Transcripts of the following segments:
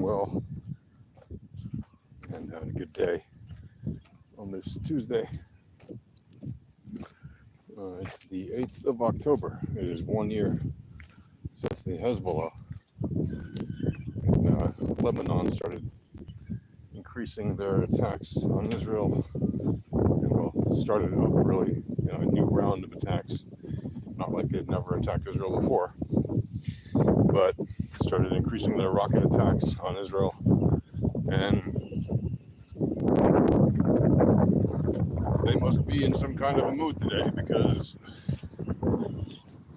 well and having a good day on this Tuesday. It's the 8th of October. It is 1 year since the Hezbollah in Lebanon started increasing their attacks on Israel. And started up really, a new round of attacks. Not like they'd never attacked Israel before, but started increasing their rocket attacks on Israel. And they must be in some kind of a mood today because,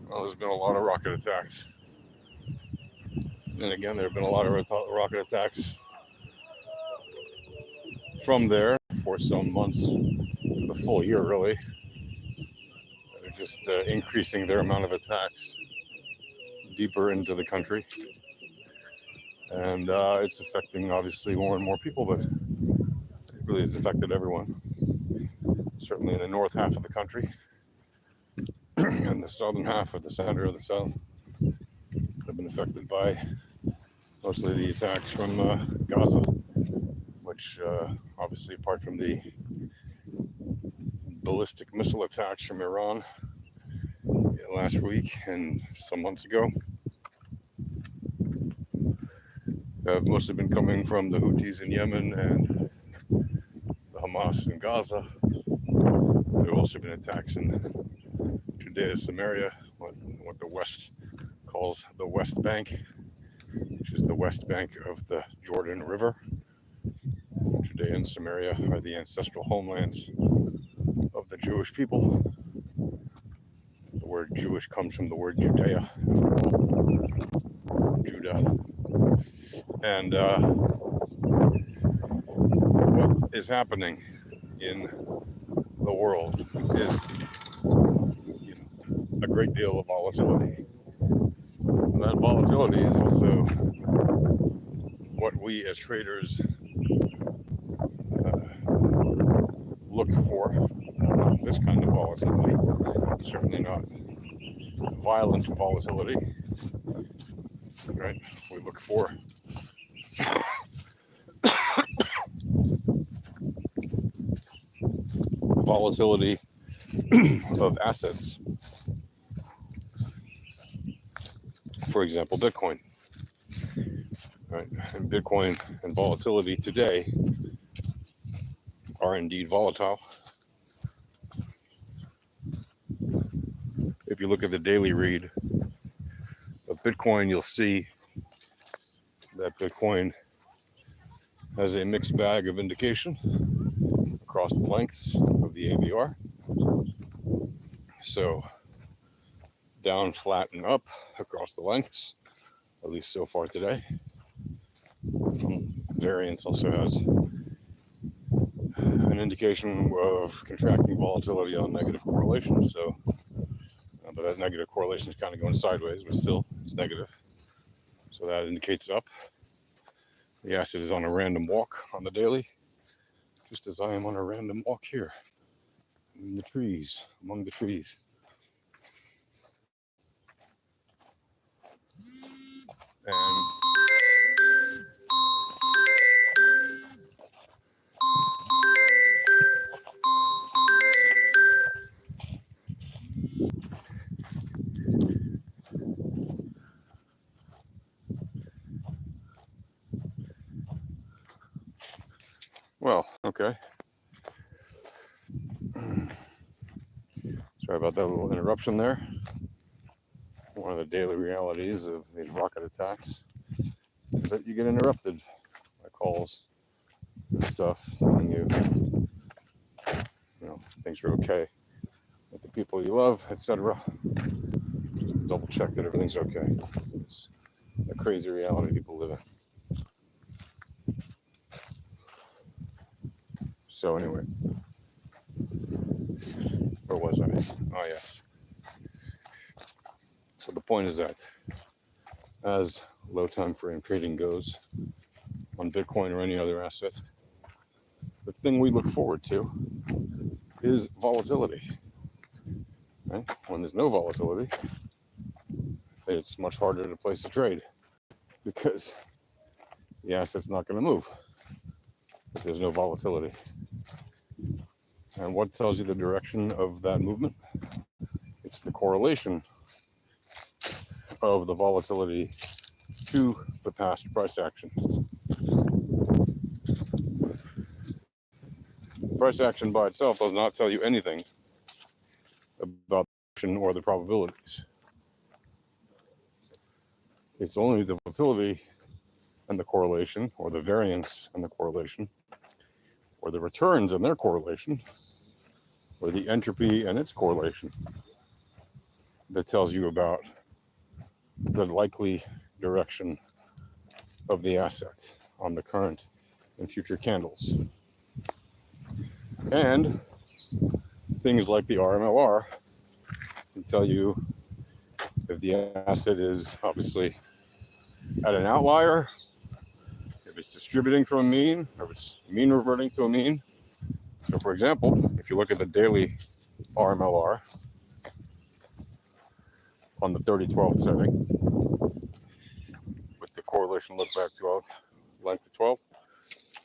there's been a lot of rocket attacks. And again, there have been a lot of rocket attacks from there for some months, for the full year really. They're just increasing their amount of attacks deeper into the country. And it's affecting obviously more and more people, but it really has affected everyone. Certainly in the north half of the country and the southern half, or the center of the south, have been affected by mostly the attacks from Gaza, which obviously, apart from the ballistic missile attacks from Iran last week and some months ago, have mostly been coming from the Houthis in Yemen and the Hamas in Gaza. There have also been attacks in Judea, Samaria, what the West calls the West Bank, which is the west bank of the Jordan River. Judea and Samaria are the ancestral homelands of the Jewish people. The word Jewish comes from the word Judea, Judah. And what is happening in the world is a great deal of volatility. And that volatility is also what we as traders look for. Not this kind of volatility, certainly not violent volatility, right? We look for volatility of assets. For example, Bitcoin. Right? And Bitcoin and volatility today are indeed volatile. If you look at the daily read of Bitcoin, you'll see that Bitcoin has a mixed bag of indication across the lengths of the AVR. So down, flat, and up across the lengths, at least so far today. Variance also has an indication of contracting volatility on negative correlation. So, but that negative correlation is kind of going sideways, but still it's negative. So that indicates up. The asset is on a random walk on the daily, just as I am on a random walk here in the trees, among the trees. And well, okay. Sorry about that little interruption there. One of the daily realities of these rocket attacks is that you get interrupted by calls and stuff telling you, things are okay with the people you love, etc. Just to double check that everything's okay. It's a crazy reality people live in. So anyway, where was I? Oh yes. So the point is that as low time frame trading goes on Bitcoin or any other asset, the thing we look forward to is volatility. Right? When there's no volatility, it's much harder to place a trade because the asset's not going to move if there's no volatility. And what tells you the direction of that movement? It's the correlation of the volatility to the past price action. Price action by itself does not tell you anything about the action or the probabilities. It's only the volatility and the correlation, or the variance and the correlation, or the returns and their correlation, or the entropy and its correlation, that tells you about the likely direction of the asset on the current and future candles. And things like the RMLR can tell you if the asset is obviously at an outlier, if it's distributing from a mean, or if it's mean reverting to a mean. So for example, if you look at the daily RMLR on the 30-12 setting with the correlation look back 12, length of 12,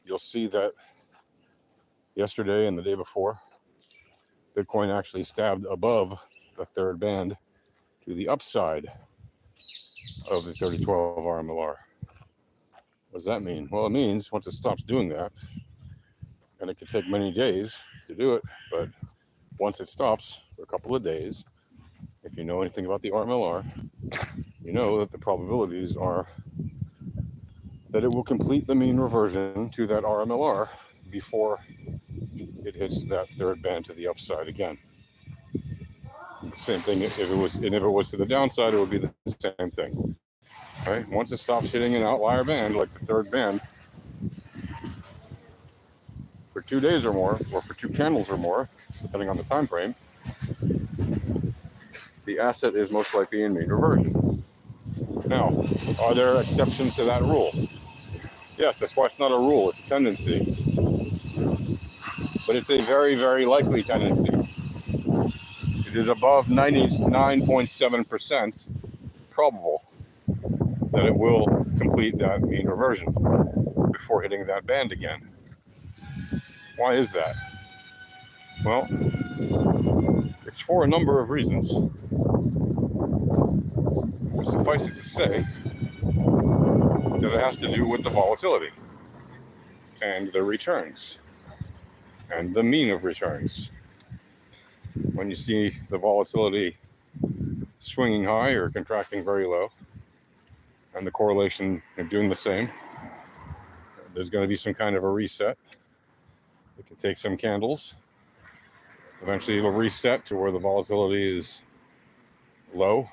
you'll see that yesterday and the day before, Bitcoin actually stabbed above the third band to the upside of the 30-12 RMLR. What does that mean? Well, it means once it stops doing that, and it could take many days to do it, but once it stops for a couple of days, if you know anything about the RMLR, you know that the probabilities are that it will complete the mean reversion to that RMLR before it hits that third band to the upside again. The same thing if it was to the downside, it would be the same thing. Right? Once it stops hitting an outlier band, like the third band, for 2 days or more, or for 2 candles or more, depending on the time frame, the asset is most likely in mean reversion. Now, are there exceptions to that rule? Yes, that's why it's not a rule, it's a tendency. But it's a very, very likely tendency. It is above 99.7% probable that it will complete that mean reversion before hitting that band again. Why is that? Well, it's for a number of reasons. Suffice it to say that it has to do with the volatility and the returns and the mean of returns. When you see the volatility swinging high or contracting very low, and the correlation doing the same, there's going to be some kind of a reset. It can take some candles. Eventually it'll reset to where the volatility is low.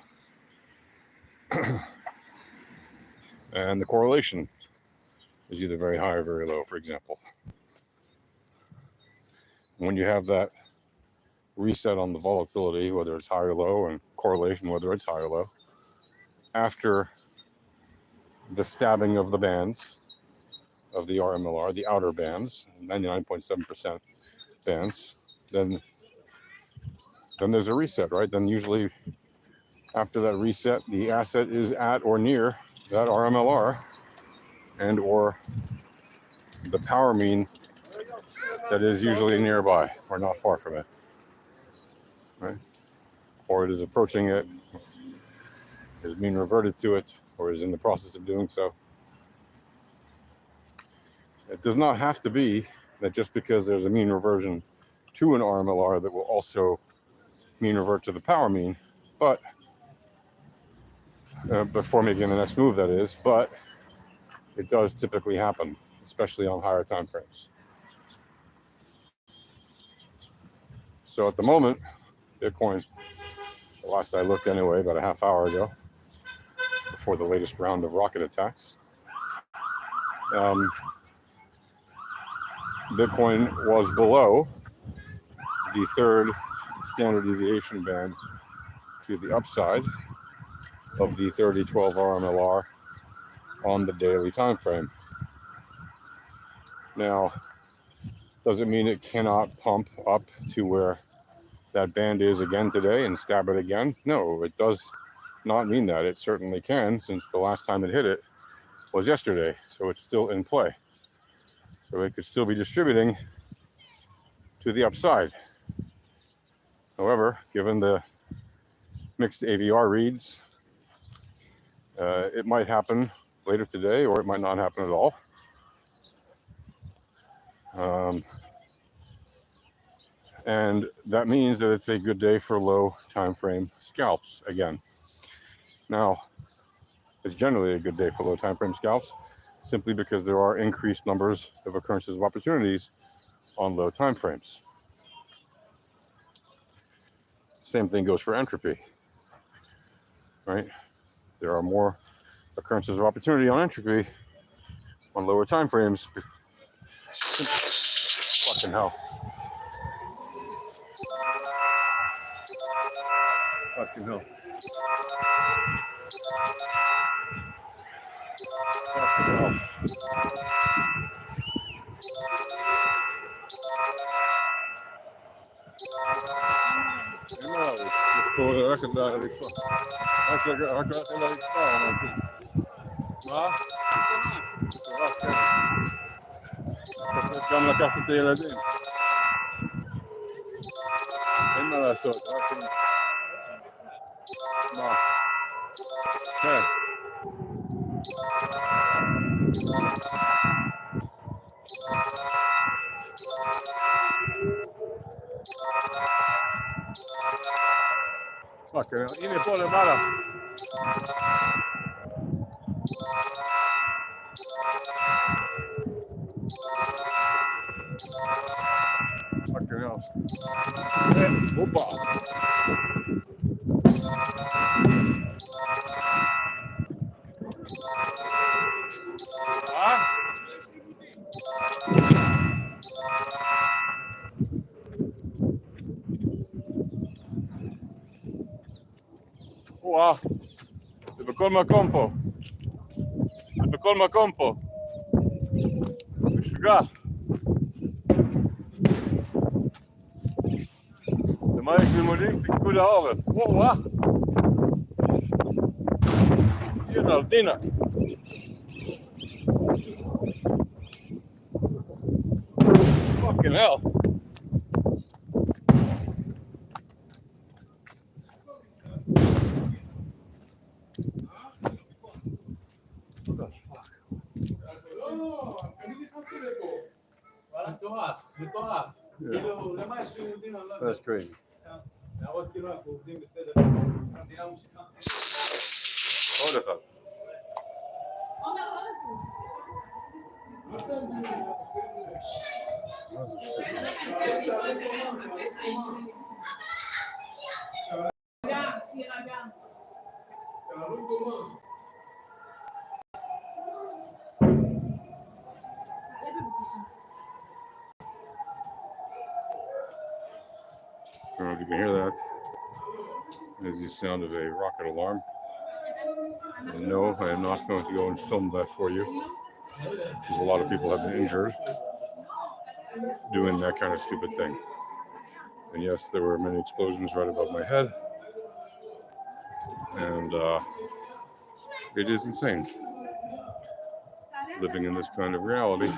And the correlation is either very high or very low, for example. When you have that reset on the volatility, whether it's high or low, and correlation, whether it's high or low, after the stabbing of the bands of the RMLR, the outer bands, 99.7% bands, then there's a reset, right? Then usually after that reset, the asset is at or near that RMLR and or the power mean that is usually nearby or not far from it, right? Or it is approaching it, is being reverted to it, or is in the process of doing so. It does not have to be that just because there's a mean reversion to an RMLR that will also mean revert to the power mean, but before making the next move, that is, but it does typically happen, especially on higher time frames. So at the moment, Bitcoin, the last I looked anyway, about a half hour ago, before the latest round of rocket attacks, Bitcoin was below the third standard deviation band to the upside of the 30-12 RMLR on the daily time frame. Now, does it mean it cannot pump up to where that band is again today and stab it again? No, it does not mean that. It certainly can, since the last time it hit it, was yesterday, so it's still in play. So it could still be distributing to the upside. However, given the mixed AVR reads, it might happen later today, or it might not happen at all. And that means that it's a good day for low time frame scalps again. Now, it's generally a good day for low time frame scalps, simply because there are increased numbers of occurrences of opportunities on low time frames. Same thing goes for entropy, right? There are more occurrences of opportunity on entropy on lower time frames. Fucking hell. Fucking hell. Fucking hell. גם לקחת את הילדים. אין מה לעשות, רק... מה? כן. הנה פה למעלה. הופה. וואו, זה בכל מקום פה. זה בכל מקום פה. משוגע. למה יש לימודים? פיקוד העורף. וואו. הנה, אלטינה. Fucking hell. That's crazy. עוד אחד. מה זה שטות? I don't know if you can hear that. There's the sound of a rocket alarm. And no, I am not going to go and film that for you, because a lot of people have been injured doing that kind of stupid thing. And yes, there were many explosions right above my head. And it is insane living in this kind of reality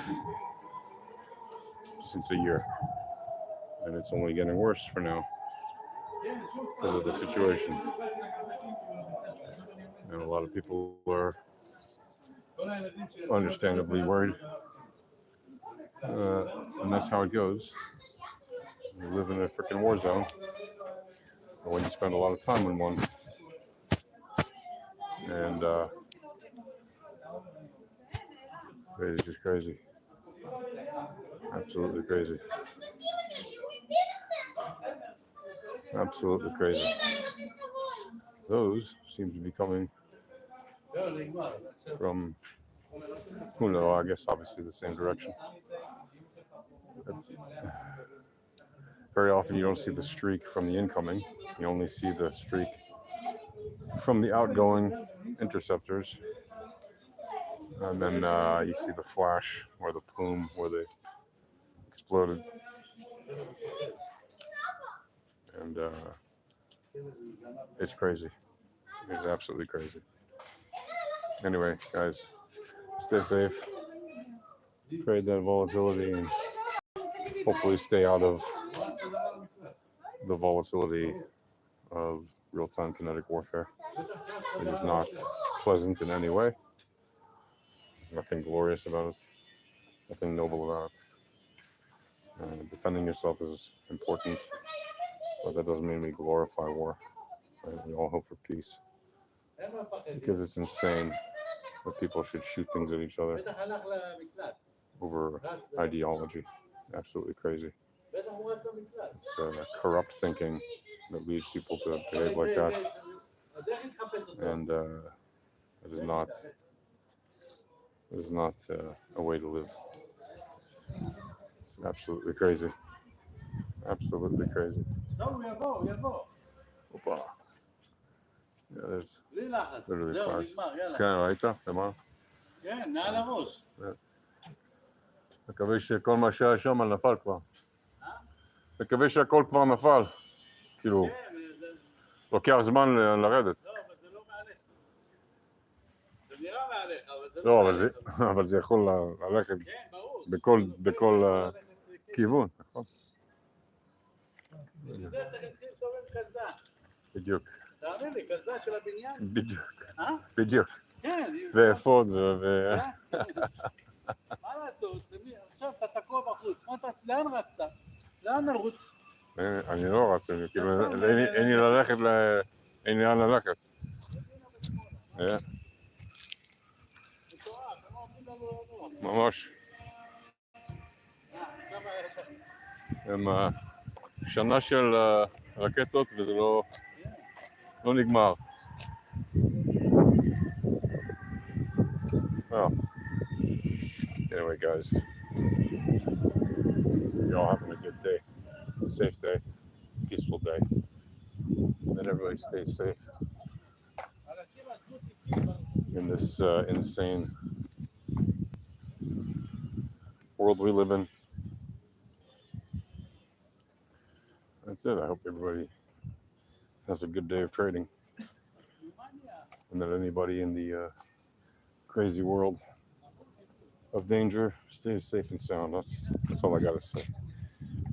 since a year. And it's only getting worse for now because of the situation. And a lot of people are understandably worried. And that's how it goes. You live in a freaking war zone. And when you spend a lot of time in one. And it is just crazy. Absolutely crazy. Absolutely crazy. Those seem to be coming from, who knows, I guess obviously the same direction. Very often you don't see the streak from the incoming. You only see the streak from the outgoing interceptors. And then you see the flash or the plume where they exploded. And it's crazy. It's absolutely crazy. Anyway, guys, Stay safe. Trade that volatility and hopefully stay out of the volatility of real-time kinetic warfare. It is not pleasant in any way. Nothing glorious about it. Nothing noble about it. Defending yourself is important, but that doesn't mean we glorify war. Right? We all hope for peace because it's insane that people should shoot things at each other over ideology. Absolutely crazy. It's corrupt thinking that leads people to behave like that, and it is not a way to live. It's absolutely crazy. Absolutely crazy. Opa. Yeah, there's literally cars. כן, ראית? למעלה? כן, נעל הראש. מקווה שכל מה שהיה שם נפל כבר. מקווה שהכל כבר נפל. כאילו, לוקח זמן לרדת. לא, אבל זה לא מעליך. זה נראה מעליך, אבל זה לא, לא מעליך. אבל זה יכול ללכת כן, ברור. בכל כיוון, נכון? בשביל זה צריך להתחיל להסתובב קסדה. בדיוק. תאמין לי, קסדה של הבניין. בדיוק. בדיוק. כן. ואפוד מה לעשות? עכשיו אתה תקוע בחוץ. לאן רצת? לאן נרוץ? אני לא רץ, כאילו, אין לי ללכת, אין לי לאן ללכת. ממש. הם שנה של רקטות וזה לא נגמר. Well, anyway, guys, you're all having a good day, a safe day, peaceful day, and everybody stays safe in this insane world we live in. That's it. I hope everybody has a good day of trading, and that anybody in the crazy world of danger stays safe and sound. That's all I gotta say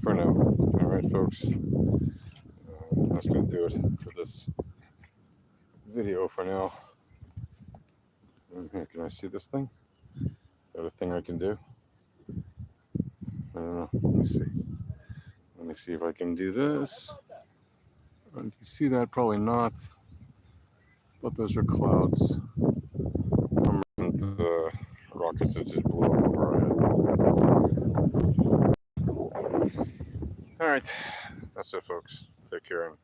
for now. All right, folks. That's gonna do it for this video for now. Can I see this thing? Is that a thing I can do? I don't know. Let me see. Let me see if I can do this. You can see that? Probably not. But those are clouds. The rockets that just blew up over our head. All right. That's it, folks. Take care and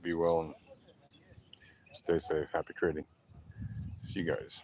be well and stay safe. Happy trading. See you guys.